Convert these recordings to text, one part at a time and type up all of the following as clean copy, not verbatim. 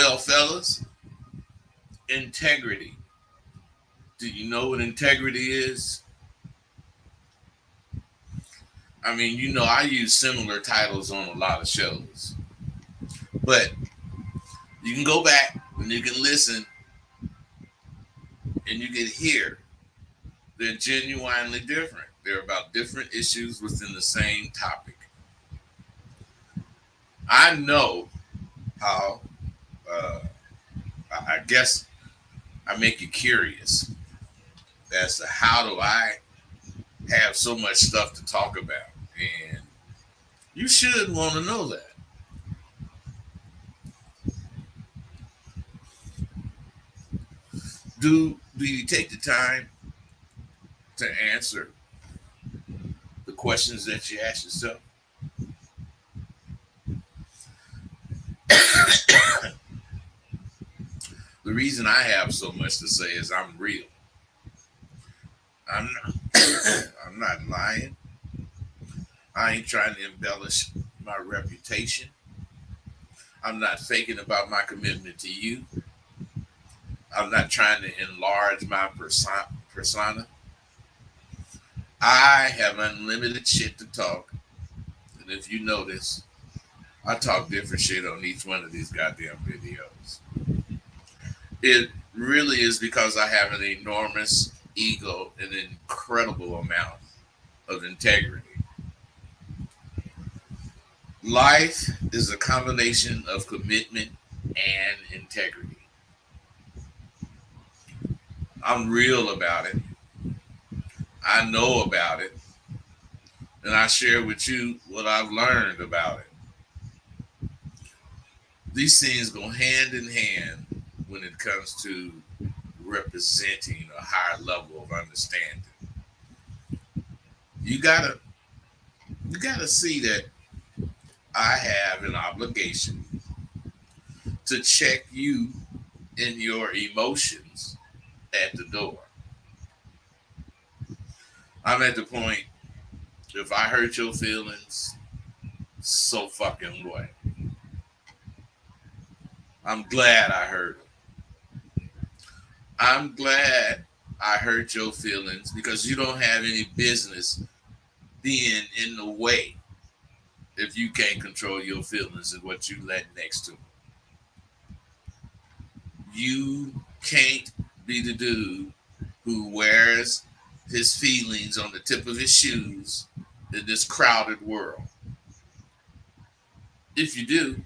Well, fellas, integrity. Do you know what integrity is? I mean, I use similar titles on a lot of shows, but you can go back and you can listen and you can hear they're genuinely different. They're about different issues within the same topic. I know how, uh, I guess I make you curious as to how do I have so much stuff to talk about. And you should want to know that. Do you take the time to answer the questions that you ask yourself? The reason I have so much to say is I'm real. I'm not, I'm not lying. I ain't trying to embellish my reputation. I'm not faking about my commitment to you. I'm not trying to enlarge my persona. I have unlimited shit to talk. And if you notice, I talk different shit on each one of these goddamn videos. It really is because I have an enormous ego and an incredible amount of integrity. Life is a combination of commitment and integrity. I'm real about it. I know about it. And I share with you what I've learned about it. These things go hand in hand when it comes to representing a higher level of understanding. You gotta you gotta see that I have an obligation to check you and your emotions at the door. I'm at the point, if I hurt your feelings, so fucking what? I'm glad I hurt them. I'm glad I hurt your feelings because you don't have any business being in the way if you can't control your feelings and what you let next to them. You can't be the dude who wears his feelings on the tip of his shoes in this crowded world. If you do,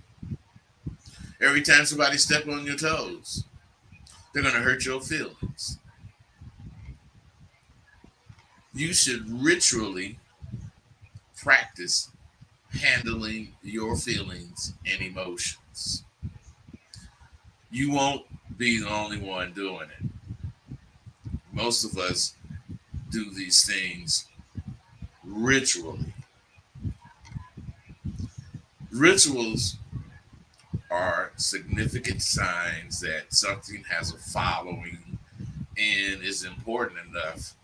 every time somebody step on your toes, they're going to hurt your feelings. You should ritually practice handling your feelings and emotions. You won't be the only one doing it. Most of us do these things ritually. Rituals are significant signs that something has a following and is important enough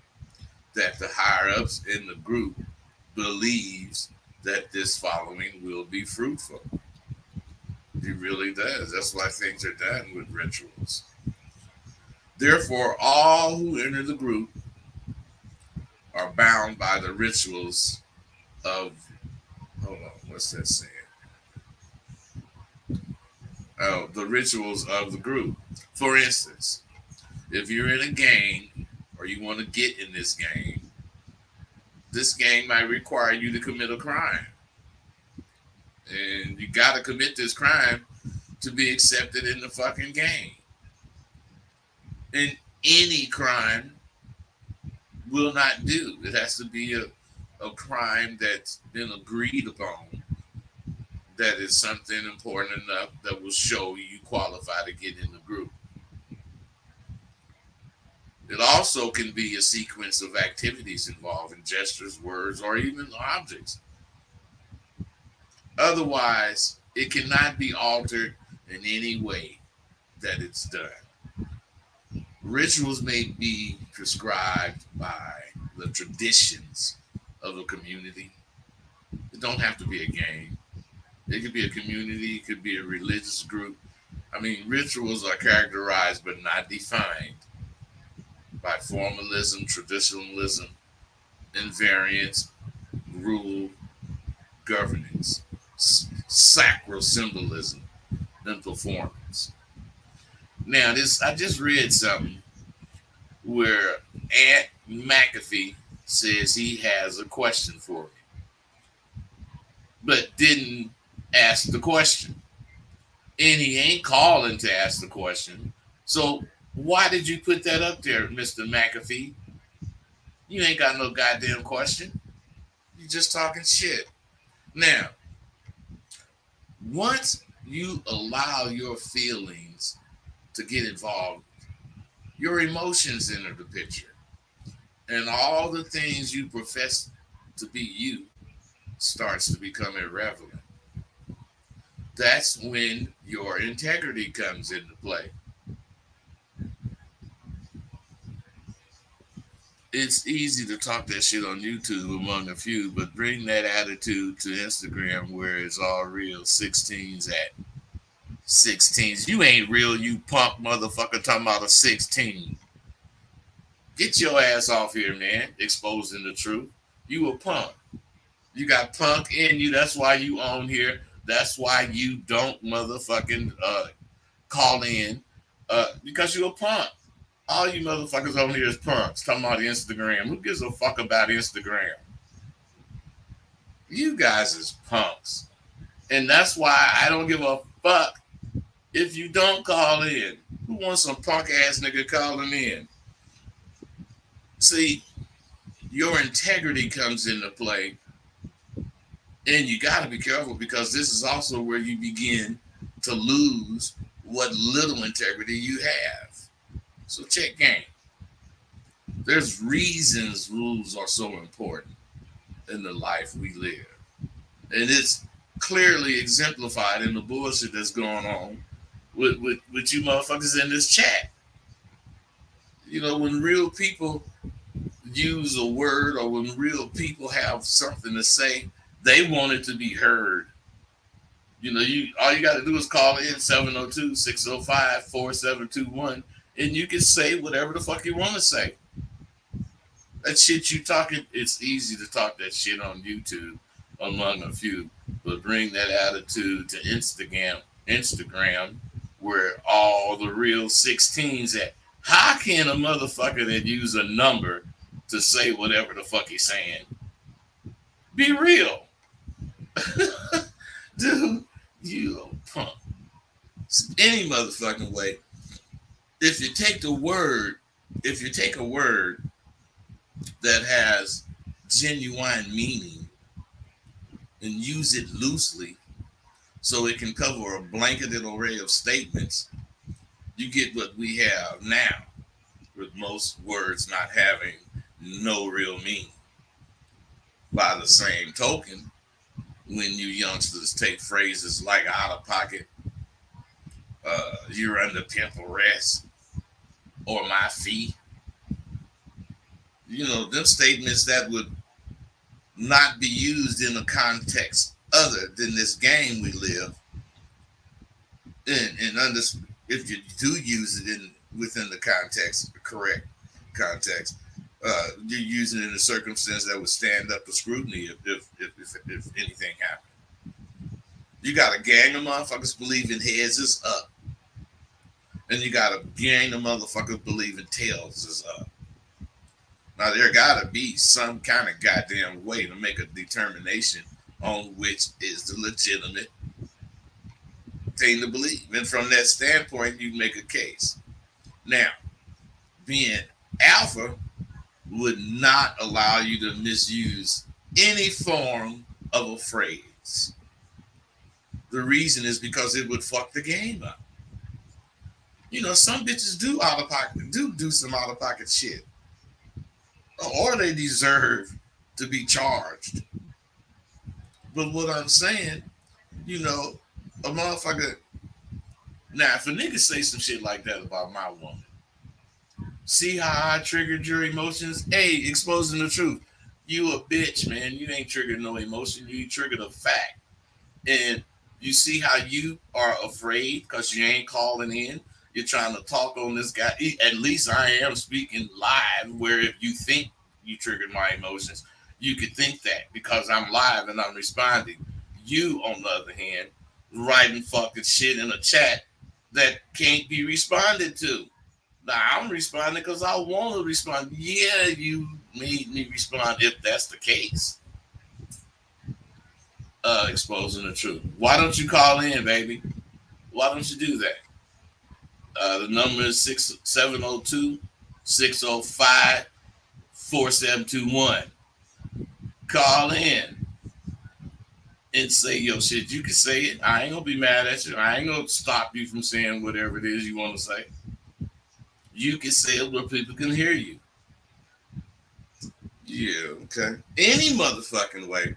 that the higher ups in the group believes that this following will be fruitful. It really does. That's why things are done with rituals. Therefore, all who enter the group are bound by the rituals of, hold on, what's that saying? Oh, the rituals of the group. For instance, if you're in a game or you want to get in this game might require you to commit a crime. And you got to commit this crime to be accepted in the fucking game. And any crime will not do. It has to be a crime that's been agreed upon, that is something important enough that will show you qualify to get in the group. It also can be a sequence of activities involving gestures, words, or even objects. Otherwise, it cannot be altered in any way that it's done. Rituals may be prescribed by the traditions of a community. It don't have to be a game. It could be a community, it could be a religious group, I mean, rituals are characterized but not defined by formalism, traditionalism, invariance, rule, governance, sacral symbolism, and performance. Now, this I just read something where Aunt McAfee says he has a question for me, but didn't ask the question. And he ain't calling to ask the question. So why did you put that up there, Mr. McAfee? You ain't got no goddamn question. You just talking shit. Now, once you allow your feelings to get involved, your emotions enter the picture. And all the things you profess to be you starts to become irrelevant. That's when your integrity comes into play. It's easy to talk that shit on YouTube among a few, but bring that attitude to Instagram where it's all real 16s at 16s. You ain't real, you punk motherfucker talking about a 16. Get your ass off here, man, exposing the truth. You a punk. You got punk in you. That's why you on here. That's why you don't motherfucking call in because you a punk. All you motherfuckers on here is punks. Talking about Instagram. Who gives a fuck about Instagram? You guys is punks. And that's why I don't give a fuck if you don't call in. Who wants some punk ass nigga calling in? See, your integrity comes into play. And you got to be careful because this is also where you begin to lose what little integrity you have. So check game. There's reasons rules are so important in the life we live. And it's clearly exemplified in the bullshit that's going on with you motherfuckers in this chat. You know, when real people use a word or when real people have something to say, they want it to be heard. You know, you all you got to do is call in 702-605-4721 and you can say whatever the fuck you want to say. That shit you talking, it's easy to talk that shit on YouTube among a few, but bring that attitude to Instagram, where all the real 16s at. How can a motherfucker that use a number to say whatever the fuck he's saying be real? Dude, you a punk. Any motherfucking way. If you take a word that has genuine meaning and use it loosely so it can cover a blanketed array of statements, you get what we have now, with most words not having no real meaning. By the same token, when you youngsters take phrases like out of pocket, you're under pimp arrest, or my fee, you know, them statements that would not be used in a context other than this game we live in, and if you do use it in within the context, the correct context, you're using it in a circumstance that would stand up to scrutiny if anything happened. You got a gang of motherfuckers believing heads is up, and you got a gang of motherfuckers believing tails is up. Now there gotta be some kind of goddamn way to make a determination on which is the legitimate thing to believe. And from that standpoint, you make a case. Now, being alpha would not allow you to misuse any form of a phrase. The reason is because it would fuck the game up. You know, some bitches do some out of pocket shit. Or they deserve to be charged. But what I'm saying, you know, a motherfucker. Now, if a nigga say some shit like that about my woman, see how I triggered your emotions? Hey, exposing the truth. You a bitch, man. You ain't triggered no emotion. You triggered a fact. And You see how you are afraid because you ain't calling in. You're trying to talk on this guy. At least I am speaking live, where if you think you triggered my emotions, you could think that because I'm live and I'm responding. You, on the other hand, writing fucking shit in a chat that can't be responded to. Now, I'm responding because I want to respond. Yeah, you made me respond if that's the case. Exposing the truth. Why don't you call in, baby? Why don't you do that? The number is 702-605-4721. Call in and say your shit. You can say it. I ain't gonna be mad at you. I ain't gonna stop you from saying whatever it is you want to say. You can say it where people can hear you. Yeah, okay. Any motherfucking way.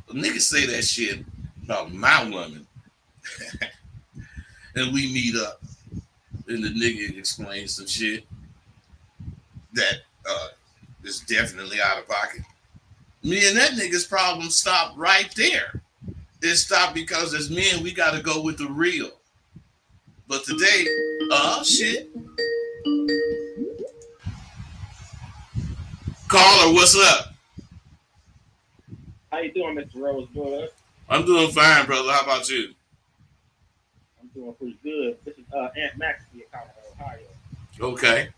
Niggas say that shit about my woman. And we meet up and the nigga explains some shit that is definitely out of pocket. Me and that nigga's problem stopped right there. It stopped because as men, we got to go with the real. But today, oh shit. Caller, what's up? How you doing, Mr. Rosebud? I'm doing fine, brother. How about you? I'm doing pretty good. This is Aunt Maxie in Colorado, Ohio. Okay.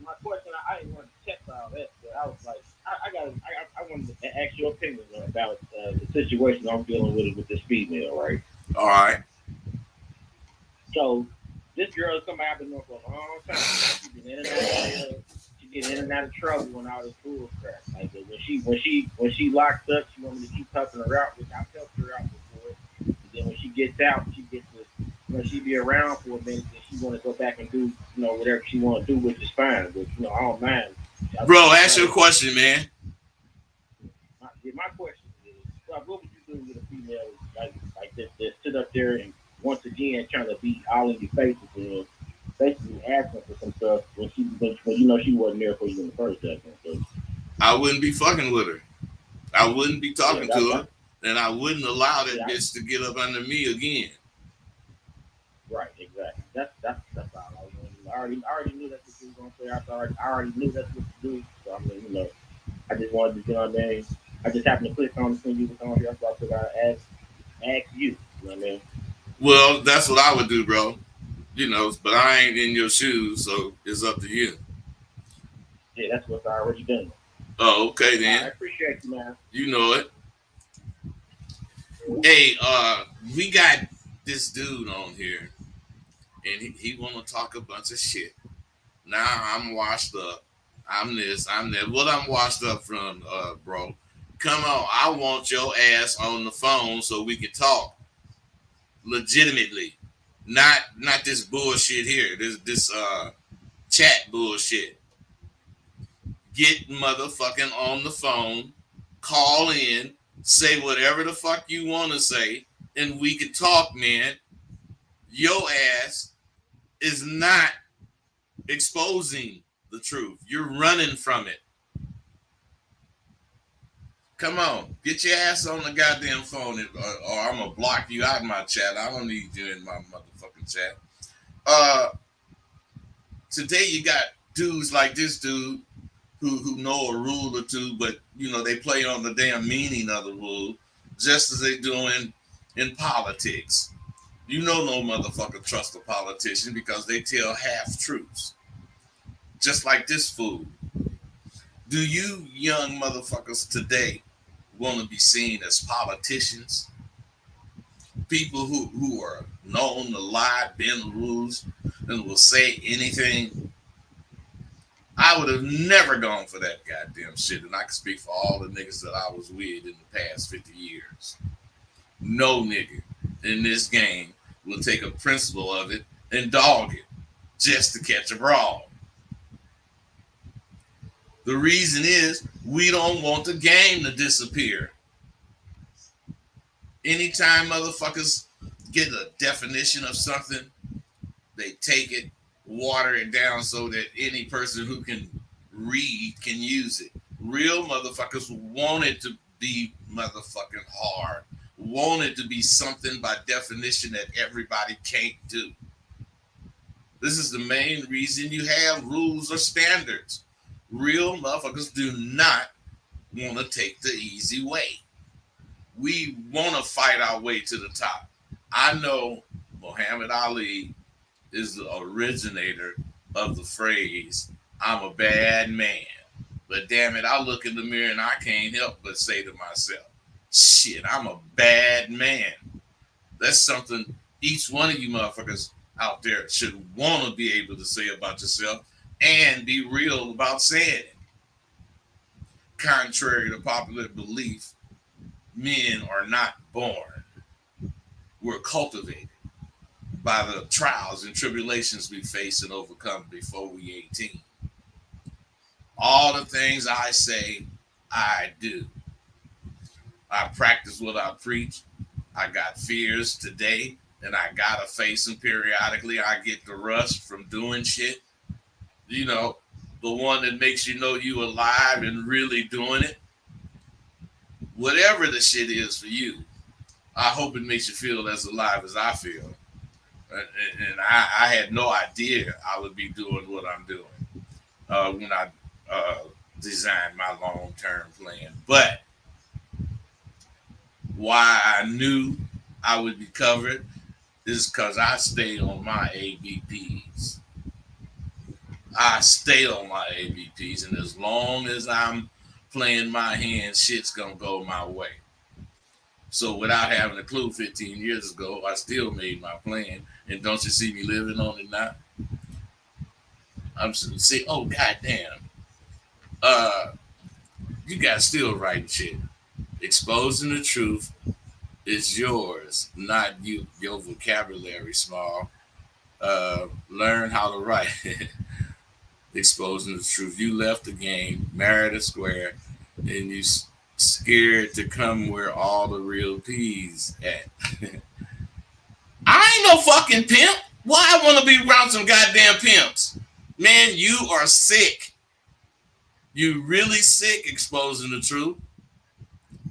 My question, I didn't want to check all that, but I was like, I wanted to ask your opinion about the situation I'm dealing with this female, right? All right. So this girl has come out been known for a long time. She's been in and out of jail. She get in and out of trouble and all this bull crap. Like when she locked up, she wanted to keep helping her out, which I've helped her out before. And then when she gets out, she gets to she be around for a minute, and she want to go back and do whatever she want to do, which is fine. But I don't mind. Bro, ask your question, man. My question is, what would you do with a female like this that sit up there and once again trying to be all in your faces and basically asking for some stuff when she wasn't there for you in the first second. So, I wouldn't be fucking with her. I wouldn't be yeah, talking to her, that's and I wouldn't allow that yeah, bitch to get up under me again. right, exactly. That's all I was going to do. I already knew that's what you were going to say. I already knew that's what to do. So I mean, I just wanted to get on there. I just happened to click on the thing you was on here, so I figured I'd ask you. You know what I mean? Well, that's what I would do, bro. But I ain't in your shoes, so it's up to you. Yeah, that's what's already done. Oh, okay I then. appreciate you, man. You know it. Hey, we got this dude on here, and he want to talk a bunch of shit. Now I'm washed up. I'm this. I'm that. What I'm washed up from, bro? Come on, I want your ass on the phone so we can talk legitimately, not this bullshit here. This chat bullshit. Get motherfucking on the phone, call in, say whatever the fuck you want to say, and we can talk, man. Your ass is not exposing the truth. You're running from it. Come on, get your ass on the goddamn phone, or I'm gonna block you out of my chat. I don't need you in my motherfucking chat. Uh, Today you got dudes like this dude who know a rule or two, but they play on the damn meaning of the rule, just as they do in politics. No motherfucker trust a politician because they tell half truths. Just like this fool. Do you young motherfuckers today want to be seen as politicians? People who are known to lie, bend the rules, and will say anything. I would have never gone for that goddamn shit, and I can speak for all the niggas that I was with in the past 50 years. No nigga in this game will take a principle of it and dog it just to catch a brawl. The reason is we don't want the game to disappear. Anytime motherfuckers get a definition of something, they take it, water it down so that any person who can read can use it. Real motherfuckers want it to be motherfucking hard, want it to be something by definition that everybody can't do. This is the main reason you have rules or standards. Real motherfuckers do not want to take the easy way. We want to fight our way to the top. I know Muhammad Ali is the originator of the phrase, I'm a bad man. But damn it, I look in the mirror and I can't help but say to myself, shit, I'm a bad man. That's something each one of you motherfuckers out there should want to be able to say about yourself and be real about saying it. Contrary to popular belief, men are not born. We're cultivated by the trials and tribulations we face and overcome before we 18. All the things I say, I do. I practice what I preach. I got fears today, and I gotta face them periodically. I get the rust from doing shit. You know, the one that makes you know you alive and really doing it. Whatever the shit is for you, I hope it makes you feel as alive as I feel. And I had no idea I would be doing what I'm doing when I uh, designed my long term plan. But why I knew I would be covered is because I stay on my ABPs. I stay on my ABPs, and as long as I'm playing my hand, shit's gonna go my way. So without having a clue 15 years ago, I still made my plan. And don't you see me living on it now? I'm see, oh goddamn. You guys still writing shit. Exposing the truth is yours, not you. Your vocabulary small. Learn how to write. Exposing the truth. You left the game, married a square, and you scared to come where all the real peas at. I ain't no fucking pimp. Why I want to be around some goddamn pimps? Man, you are sick. You really sick exposing the truth.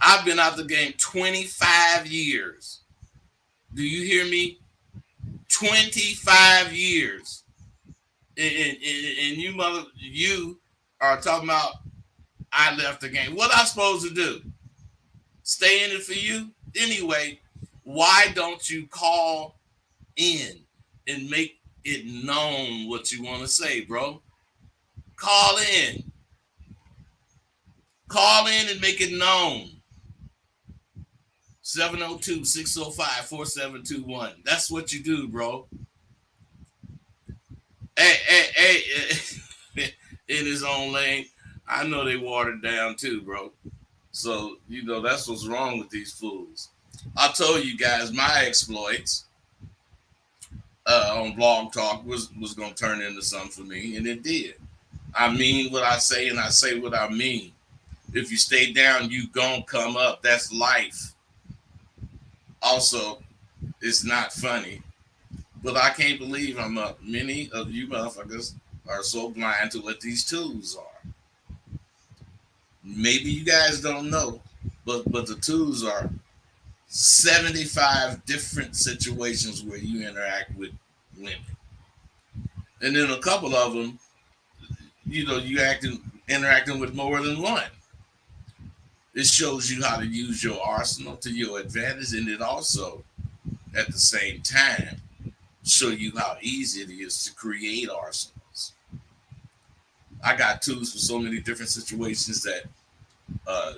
I've been out the game 25 years. Do you hear me? 25 years. And you are talking about I left the game. What I supposed to do? Stay in it for you? Anyway, why don't you call in and make it known what you want to say, bro? Call in. Call in and make it known. 702-605-4721. That's what you do, bro. Hey, in his own lane. I know they watered down too, bro. So, that's what's wrong with these fools. I told you guys my exploits on Blog Talk was going to turn into something for me, and it did. I mean what I say, and I say what I mean. If you stay down, you gon' come up. That's life. Also, it's not funny, but I can't believe I'm up. Many of you motherfuckers are so blind to what these tools are. Maybe you guys don't know, but the tools are 75 different situations where you interact with women. And then a couple of them, you interacting with more than one. It shows you how to use your arsenal to your advantage, and it also, at the same time, show you how easy it is to create arsenals. I got tools for so many different situations that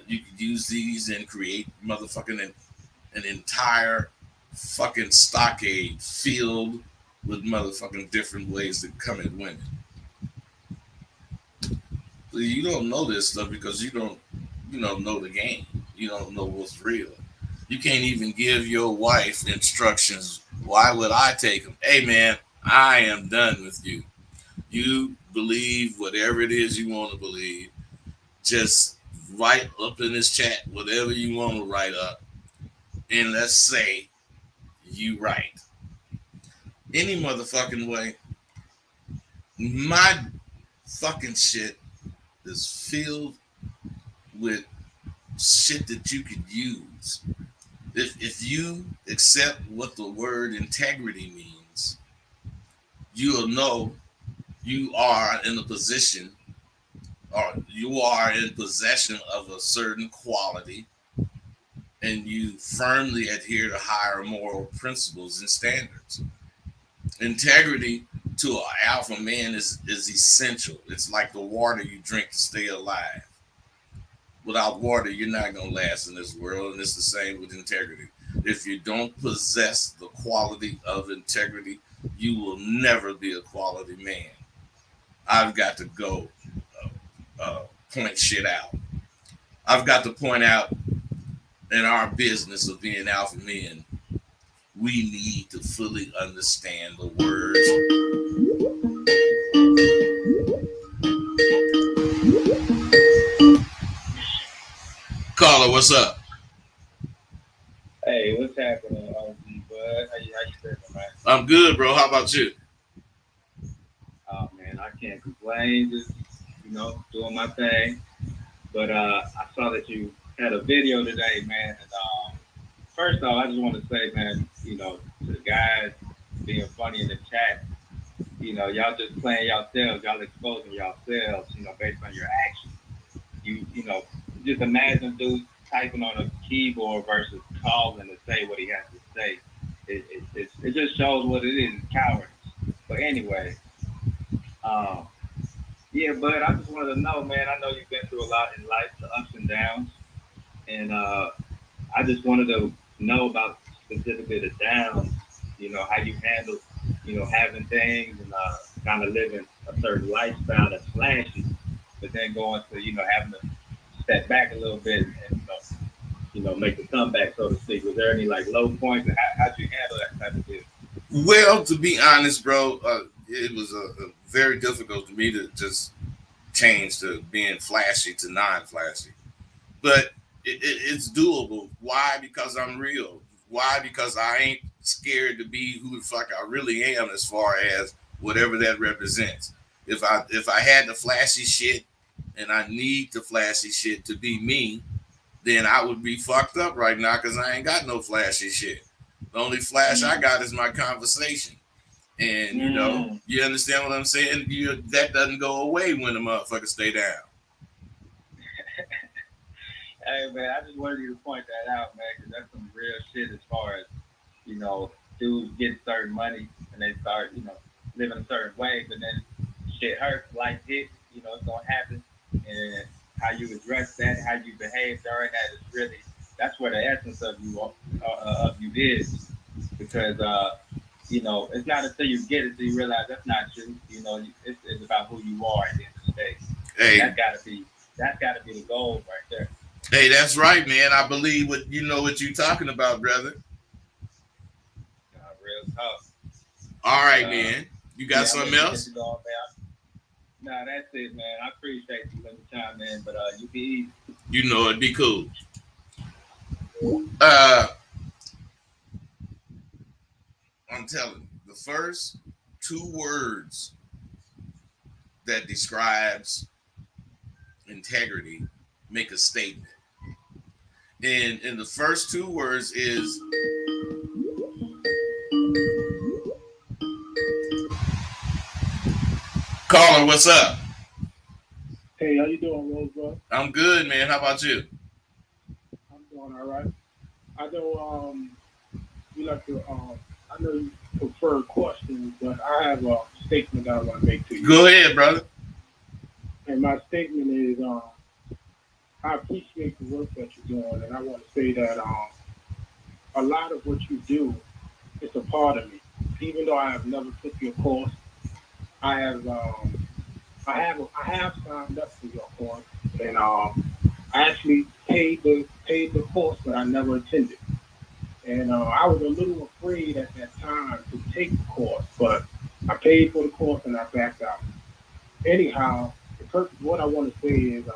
you could use these and create motherfucking an entire fucking stockade filled with motherfucking different ways to come at women. You don't know this stuff because you don't know the game. You don't know what's real. You can't even give your wife instructions. Why would I take them? Hey man, I am done with you. You believe whatever it is you want to believe. Just write up in this chat whatever you want to write up. And let's say you right. Any motherfucking way. My fucking shit is filled with shit that you could use. If you accept what the word integrity means, you'll know you are in a position, or you are in possession of a certain quality, and you firmly adhere to higher moral principles and standards. Integrity to an alpha man is essential. It's like the water you drink to stay alive. Without water, you're not going to last in this world, and it's the same with integrity. If you don't possess the quality of integrity, you will never be a quality man. I've got to go point shit out. I've got to point out in our business of being alpha men, we need to fully understand the words. Caller, what's up? Hey, what's happening, OG Bud? How you feeling, man? I'm good, bro. How about you? Oh man, I can't complain. Just doing my thing. But I saw that you had a video today, man. And first off, I just want to say, man, to the guys being funny in the chat, y'all just playing yourselves, y'all exposing yourselves, based on your actions. Just imagine dude typing on a keyboard versus calling to say what he has to say. It just shows what it is, cowardice. But anyway, um, yeah, but I just wanted to know, man. I know you've been through a lot in life, the ups and downs, and I just wanted to know about specifically the downs. How you handle, having things and kind of living a certain lifestyle that's flashy, but then going to, having to step back a little bit and make a comeback, so to speak. Was there any like low points, and how'd you handle that type of deal? Well, to be honest, bro, it was very difficult to me to just change to being flashy to non-flashy. But it's doable. Why? Because I'm real. Why? Because I ain't scared to be who the fuck I really am, as far as whatever that represents. If I had the flashy shit and I need the flashy shit to be me, then I would be fucked up right now because I ain't got no flashy shit. The only flash I Mm, got is my conversation. And mm. you understand what I'm saying? That doesn't go away when the motherfuckers stay down. Hey man, I just wanted you to point that out, man, because that's some real shit as far as dudes get certain money and they start living a certain way, but then shit hurts, life hits, it's gonna happen, and how you address that, how you behave during that is really that's where the essence of you is, because it's not until you get it until you realize that's not you. It's about who you are at the end of the day, and Hey, that's gotta be the goal right there. hey, that's right, man. I believe what you know what you're talking about, brother. Real talk. All But right, man. You got yeah, I'm something gonna get else? you going, man. Nah, that's it, man. I appreciate you letting me chime in, but you be easy. You know it'd be cool. Uh, I'm telling you, the first two words that describes integrity make a statement. And the first two words is caller, what's up? Hey, how you doing, Rosebud? I'm good, man. How about you? I'm doing all right. I know you like to I know you prefer questions, but I have a statement that I want to make to you. Go ahead, brother. And my statement is I appreciate the work that you're doing, and I want to say that a lot of what you do is a part of me. Even though I have never took your course, I have I have signed up for your course, and I actually paid the course, but I never attended. And I was a little afraid at that time to take the course, but I paid for the course and I backed out. Anyhow, the purpose, what I want to say is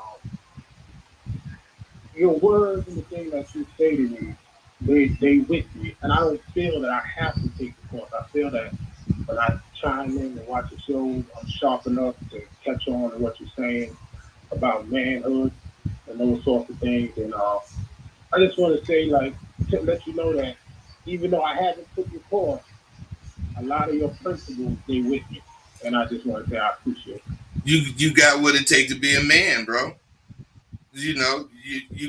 your words and the thing that you say to me, they with me. And I don't feel that I have to take the course. I feel that when I chime in and watch the show, I'm sharp enough to catch on to what you're saying about manhood and those sorts of things. And I just want to say, like, let you know that even though I haven't took your course, a lot of your principles stay with me, and I just want to say I appreciate it. You got what it take to be a man, bro. You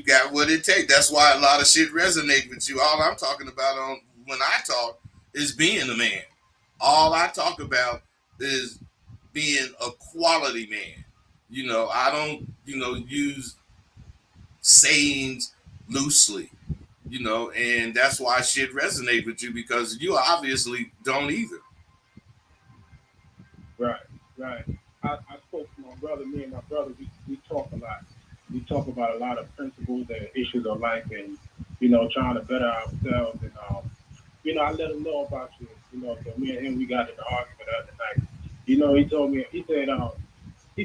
got what it takes. That's why a lot of shit resonate with you. All I'm talking about on when I talk is being a man. All I talk about is being a quality man. I don't, use sayings loosely, and that's why shit resonate with you because you obviously don't either. Right, right. I spoke to my brother. Me and my brother, we talk a lot. We talk about a lot of principles and issues of life, and trying to better ourselves. And I let him know about you. So me and him, we got in an argument the other night. He told me, he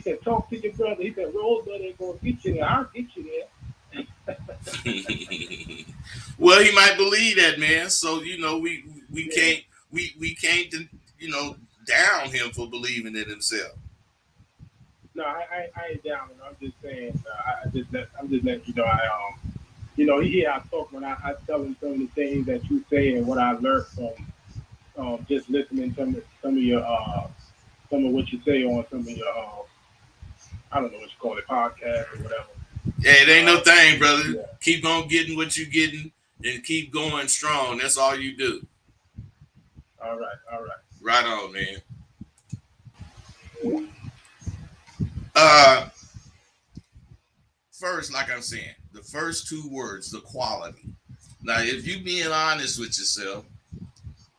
said, talk to your brother. He said, Rosebud ain't gonna get you there. I'll get you there. Well, he might believe that, man. So we Yeah. can't we can't down him for believing in himself. No, I ain't down. I'm just saying. I'm just letting you know. He hear I talk when I tell him some of the things that you say and what I learned from just listening to some of your some of what you say on some of your I don't know what you call it, podcast or whatever. Yeah, it ain't no thing, brother. Yeah. Keep on getting what you getting and keep going strong. That's all you do. All right. All right. Right on, man. Uh First, like I'm saying, the first two words, the quality. Now, if you being honest with yourself,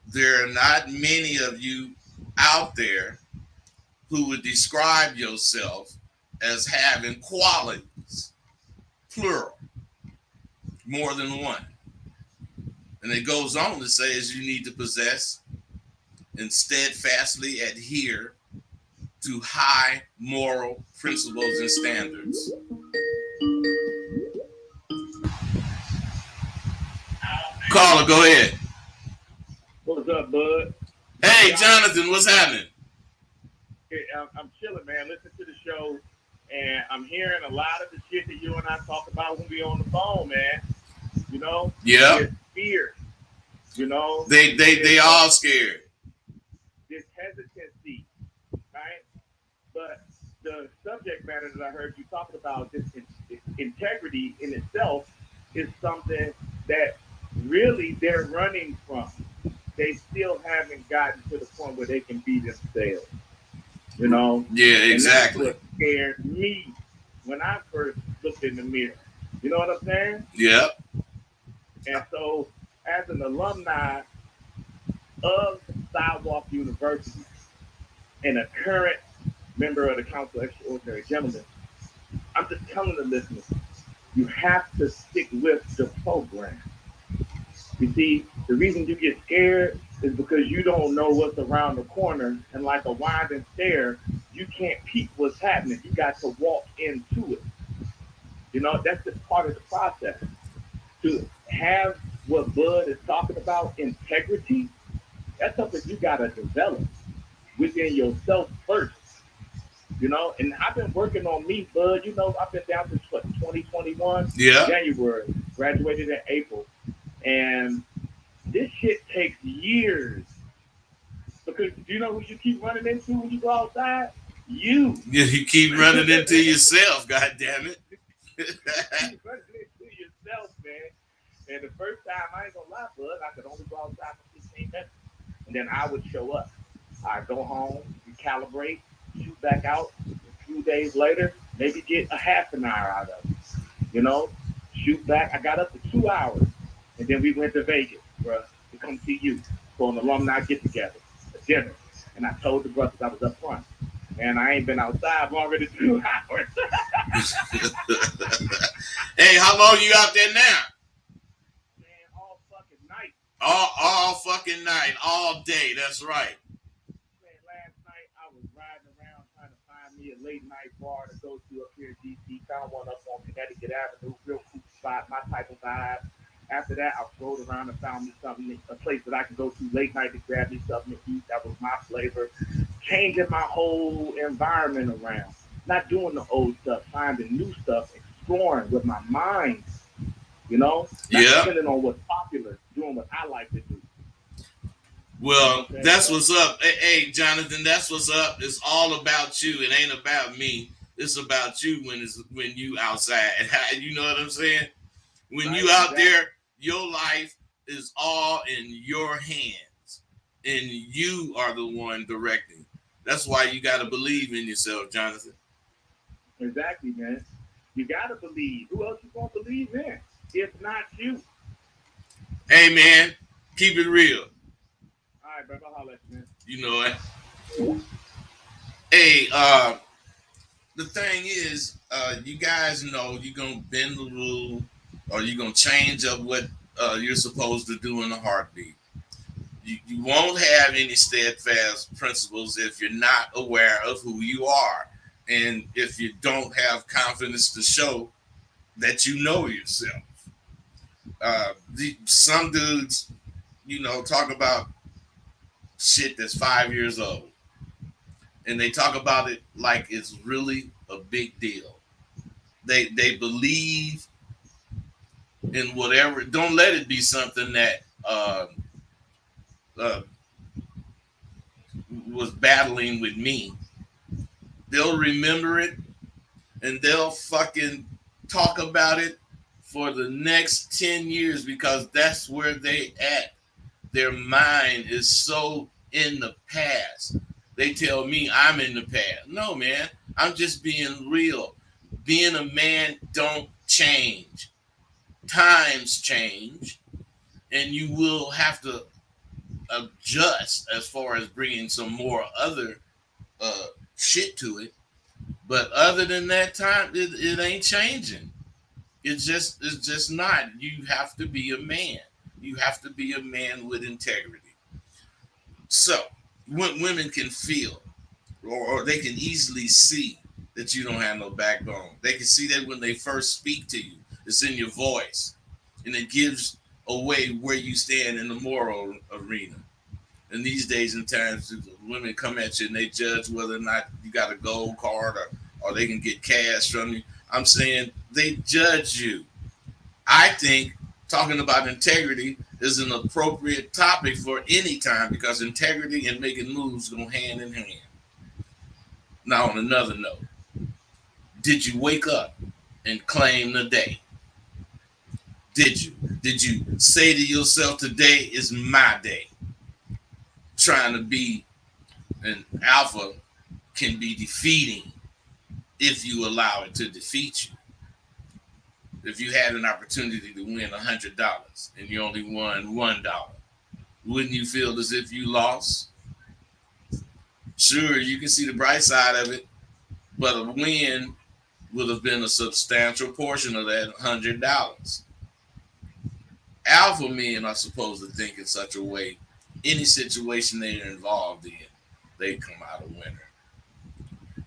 there are not many of you out there who would describe yourself as having qualities, plural, more than one. And it goes on to say as you need to possess and steadfastly adhere to high moral principles and standards. Caller, go ahead. What's up, bud? Hey, Yeah, Jonathan, what's happening? I'm chilling, man. Listen to the show, and I'm hearing a lot of the shit that you and I talk about when we on the phone, man. You know, Yeah, this fear, you know, they this all scared. this hesitancy, right? But the subject matter that I heard you talking about, this integrity in itself, is something that really they're running from. They still haven't gotten to the point where they can be themselves, you know? Yeah, And that's exactly. what scared me when I first looked in the mirror. You know what I'm saying? Yeah, And so, as an alumni of Sidewalk University and a current member of the Council of Extraordinary Gentlemen, I'm just telling the listeners, you have to stick with the program. You see, the reason you get scared is because you don't know what's around the corner, and like a winding stair, you can't peek what's happening. You got to walk into it. You know, that's just part of the process. To have what Bud is talking about, integrity, that's something you got to develop within yourself first. You know, and I've been working on me, Bud. You know, I've been down since what, 2021, yeah. January, graduated in April. And this shit takes years. Because do you know who you keep running into when you go outside? You. You keep running into yourself. God damn it. Keep running into yourself, man. And the first time, I ain't gonna lie, bud, I could only go outside for 15 minutes. And then I would show up. I'd go home, recalibrate, shoot back out. A few days later, maybe get a half an hour out of it. You know, shoot back. I got up to 2 hours. And then we went to Vegas, bro, to come see you for an alumni get together, a dinner. And I told the brothers I was up front. Man, I ain't been outside for already 2 hours. Hey, how long you out there now? Man, all fucking night. All fucking night, all day. That's right. Man, last night I was riding around trying to find me a late night bar to go to up here in DC. Found one up on Connecticut Avenue, real cool spot, my type of vibe. After that, I rode around and found me something, a place that I could go to late night to grab me something to eat. That was my flavor. Changing my whole environment around. Not doing the old stuff, finding new stuff, exploring with my mind. You know, not Yeah. depending on what's popular, doing what I like to do. You know Well, what I'm saying? that's So what's up. Hey, Jonathan, that's what's up. It's all about you. It ain't about me. It's about you when you outside. You know what I'm saying? When right, you out exactly, there, your life is all in your hands, and you are the one directing. That's why you got to believe in yourself, Jonathan. exactly, man. You gotta believe. Who else you gonna believe in? If not you. Hey, man, keep it real. All right, bro. I'll holler at you, man. You know it. Hey, the thing is, you guys know you're gonna bend the rule, or you're gonna change up what you're supposed to do in a heartbeat. You won't have any steadfast principles if you're not aware of who you are, and if you don't have confidence to show that you know yourself. Some dudes, talk about shit that's 5 years old, and they talk about it like it's really a big deal. They believe in whatever. Don't let it be something that uh, was battling with me. They'll remember it, and they'll fucking talk about it for the next 10 years because that's where they at. Their mind is so in the past. They tell me I'm in the past. No, man, I'm just being real. Being a man don't change. Times change, and you will have to adjust as far as bringing some more other uh, shit to it. But other than that time, it ain't changing. It's just not. You have to be a man. You have to be a man with integrity. So when women can feel, or they can easily see that you don't have no backbone. They can see that when they first speak to you. It's in your voice, and it gives away where you stand in the moral arena. And these days and times, women come at you and they judge whether or not you got a gold card, or they can get cash from you. I'm saying they judge you. I think talking about integrity is an appropriate topic for any time because integrity and making moves go hand in hand. Now, on another note, did you wake up and claim the day? Did you? Did you say to yourself, today is my day? Trying to be an alpha can be defeating if you allow it to defeat you. If you had an opportunity to win $100 and you only won $1, wouldn't you feel as if you lost? Sure, you can see the bright side of it, but a win would have been a substantial portion of that $100. Alpha men are supposed to think in such a way, any situation they're involved in, they come out a winner.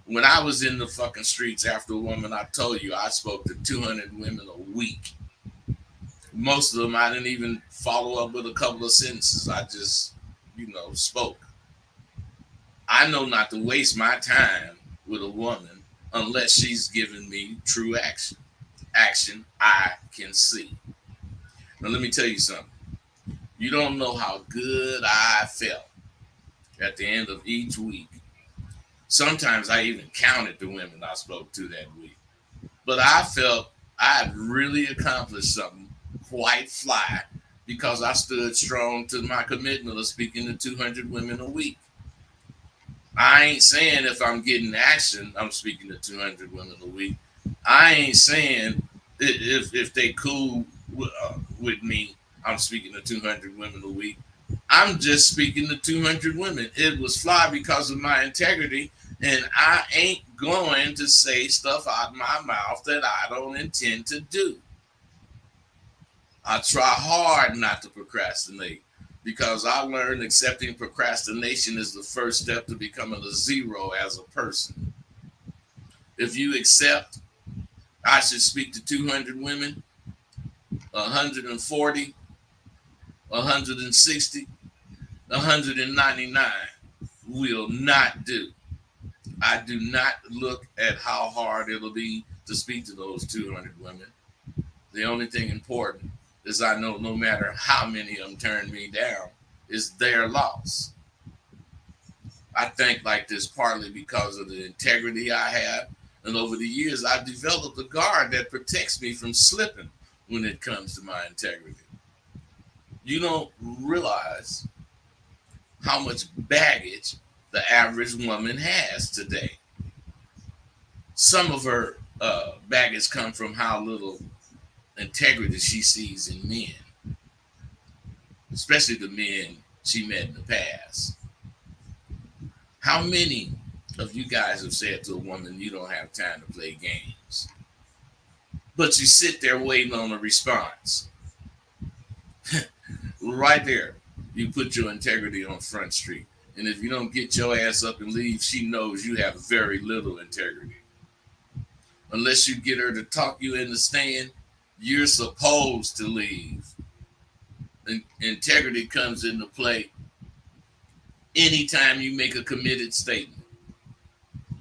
When I was in the fucking streets after a woman, I told you I spoke to 200 women a week. Most of them I didn't even follow up with a couple of sentences. I just, spoke. I know not to waste my time with a woman unless she's giving me true action. Action I can see. Now, let me tell you something. You don't know how good I felt at the end of each week. Sometimes I even counted the women I spoke to that week. But I felt I had really accomplished something quite fly because I stood strong to my commitment of speaking to 200 women a week. I ain't saying if I'm getting action, I'm speaking to 200 women a week. I ain't saying if they cool with me, I'm speaking to 200 women a week. I'm just speaking to 200 women. It was fly because of my integrity, and I ain't going to say stuff out of my mouth that I don't intend to do. I try hard not to procrastinate because I learned accepting procrastination is the first step to becoming a zero as a person. If you accept I should speak to 200 women, 140, 160, 199 will not do. I do not look at how hard it'll be to speak to those 200 women. The only thing important is I know no matter how many of them turn me down, it's their loss. I think like this partly because of the integrity I have. And over the years, I've developed a guard that protects me from slipping when it comes to my integrity. You don't realize how much baggage the average woman has today. Some of her baggage come from how little integrity she sees in men, especially the men she met in the past. How many of you guys have said to a woman, you don't have time to play games? But you sit there waiting on a response. Right there, you put your integrity on Front Street. And if you don't get your ass up and leave, she knows you have very little integrity. Unless you get her to talk you into staying, you're supposed to leave. And integrity comes into play anytime you make a committed statement.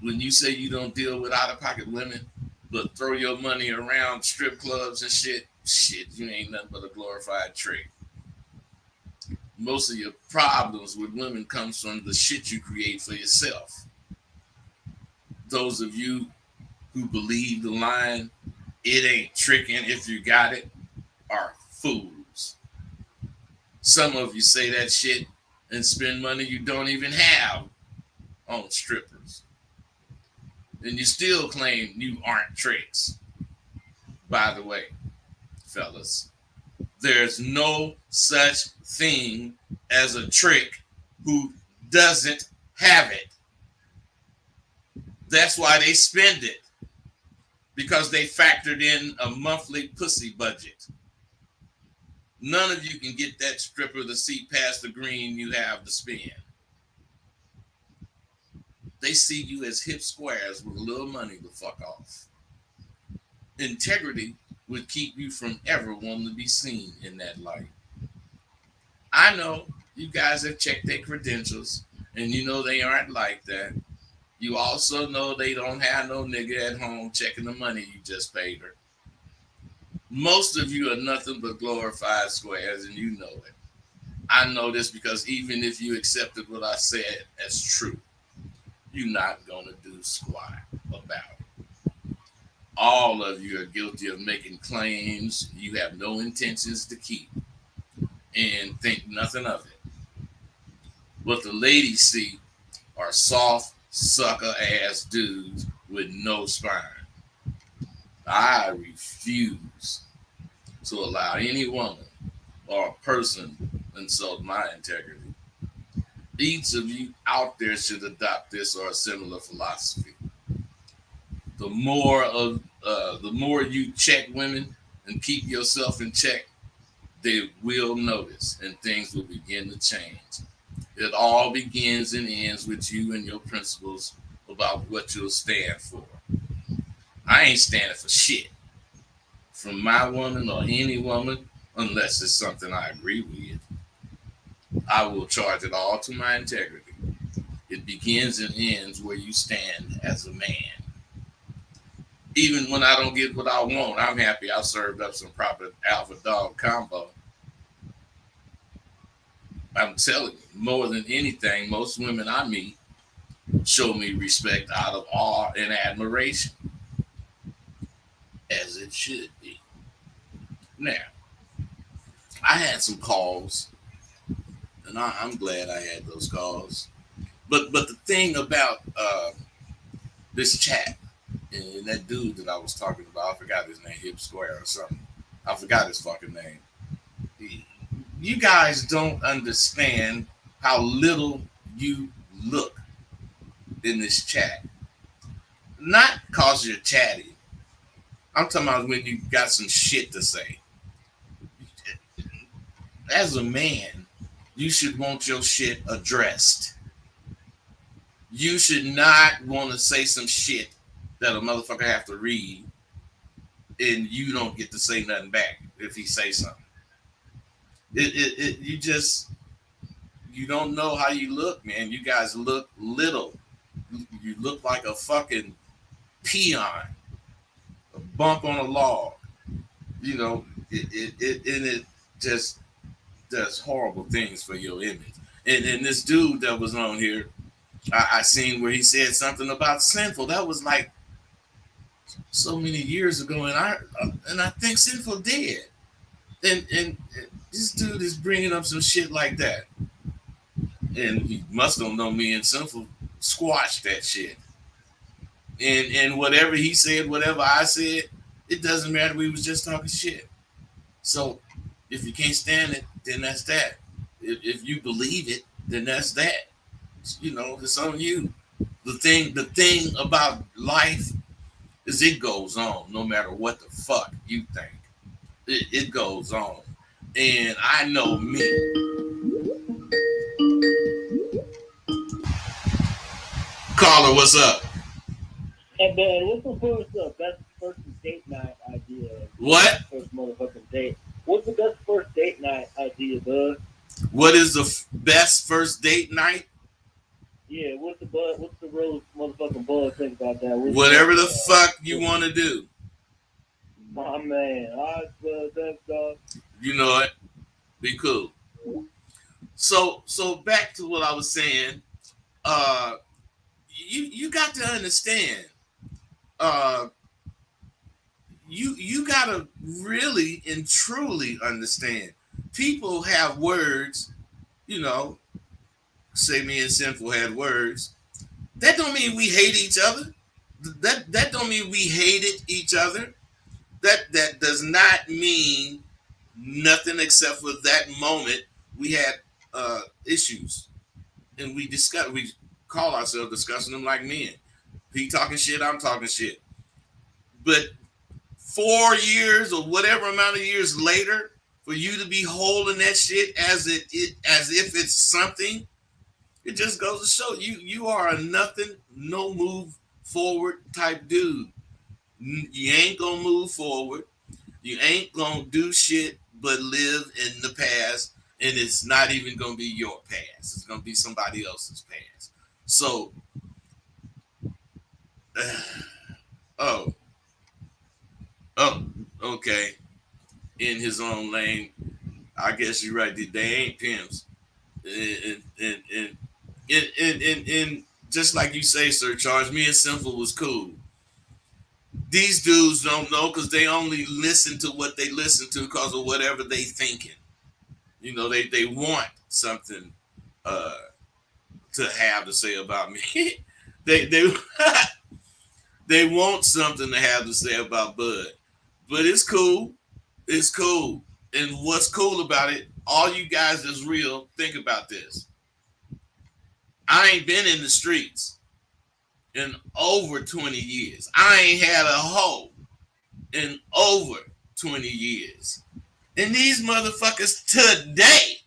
When you say you don't deal with out-of-pocket women, but throw your money around strip clubs and shit, you ain't nothing but a glorified trick. Most of your problems with women comes from the shit you create for yourself. Those of you who believe the line, it ain't tricking if you got it, are fools. Some of you say that shit and spend money you don't even have on strippers. And you still claim you aren't tricks. By the way, fellas, there's no such thing as a trick who doesn't have it. That's why they spend it. Because they factored in a monthly pussy budget. None of you can get that stripper to see past the green you have to spend. They see you as hip squares with a little money to fuck off. Integrity would keep you from ever wanting to be seen in that light. I know you guys have checked their credentials and you know they aren't like that. You also know they don't have no nigga at home checking the money you just paid her. Most of you are nothing but glorified squares and you know it. I know this because even if you accepted what I said as true, you're not going to do squat about it. All of you are guilty of making claims you have no intentions to keep and think nothing of it. What the ladies see are soft, sucker ass dudes with no spine. I refuse to allow any woman or person insult my integrity. Each of you out there should adopt this or a similar philosophy. The more you check women and keep yourself in check, they will notice and things will begin to change. It all begins and ends with you and your principles about what you'll stand for. I ain't standing for shit from my woman or any woman unless it's something I agree with. I will charge it all to my integrity. It begins and ends where you stand as a man. Even when I don't get what I want, I'm happy I served up some proper alpha dog combo. I'm telling you, more than anything, most women I meet show me respect out of awe and admiration, as it should be. Now, I had some calls, and I'm glad I had those calls. But the thing about this chat and that dude that I was talking about, I forgot his name, Hip Square or something. I forgot his fucking name. You guys don't understand how little you look in this chat. Not because you're chatty. I'm talking about when you got some shit to say. As a man, you should want your shit addressed. You should not want to say some shit that a motherfucker have to read and you don't get to say nothing back if he say something. You don't know how you look, man. You guys look little. You look like a fucking peon, a bump on a log. You know, it just does horrible things for your image. And this dude that was on here, I seen where he said something about Sinful. That was like so many years ago, and I think Sinful dead. And this dude is bringing up some shit like that, and he must don't know me and Sinful squashed that shit. And whatever he said, whatever I said, it doesn't matter. We was just talking shit. So if you can't stand it, then that's that. If you believe it, then that's that. You know, it's on you. The thing about life is it goes on no matter what the fuck you think. It goes on. And I know me. Caller, what's up? And then what's the best first date night idea? What? First motherfucking date. What's the best first date night idea, bud? What is the best first date night? Yeah, what's the real motherfucking buzz think about that? Whatever the fuck you want to do. My man, that's You know it. Be cool. So back to what I was saying. Uh, you got to understand. Uh, you got to really and truly understand. People have words. You know, say me and Sinful had words. That don't mean we hate each other. That don't mean we hated each other. That does not mean nothing except for that moment we had issues, and we call ourselves discussing them like men. He talking shit, I'm talking shit. But 4 years or whatever amount of years later, for you to be holding that shit as if it's something, it just goes to show you are a nothing, no move forward type dude. You ain't gonna move forward. You ain't gonna do shit but live in the past, and it's not even gonna be your past. It's gonna be somebody else's past. So, oh, oh, okay. In his own lane, I guess you're right. They ain't pimps, and just like you say, Sir Charles, me and Simple was cool. These dudes don't know because they only listen to what they listen to because of whatever they thinking. You know, they want something uh, to have to say about me. they they want something to have to say about Bud, but it's cool. It's cool. And what's cool about it? All you guys that's real, think about this. I ain't been in the streets in over 20 years. I ain't had a hoe in over 20 years. And these motherfuckers today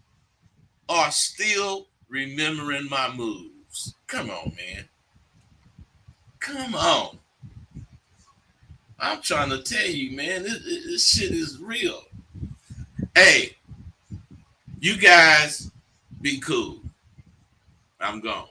are still remembering my moves. Come on, man. Come on. I'm trying to tell you, man, this shit is real. Hey, you guys be cool. I'm gone.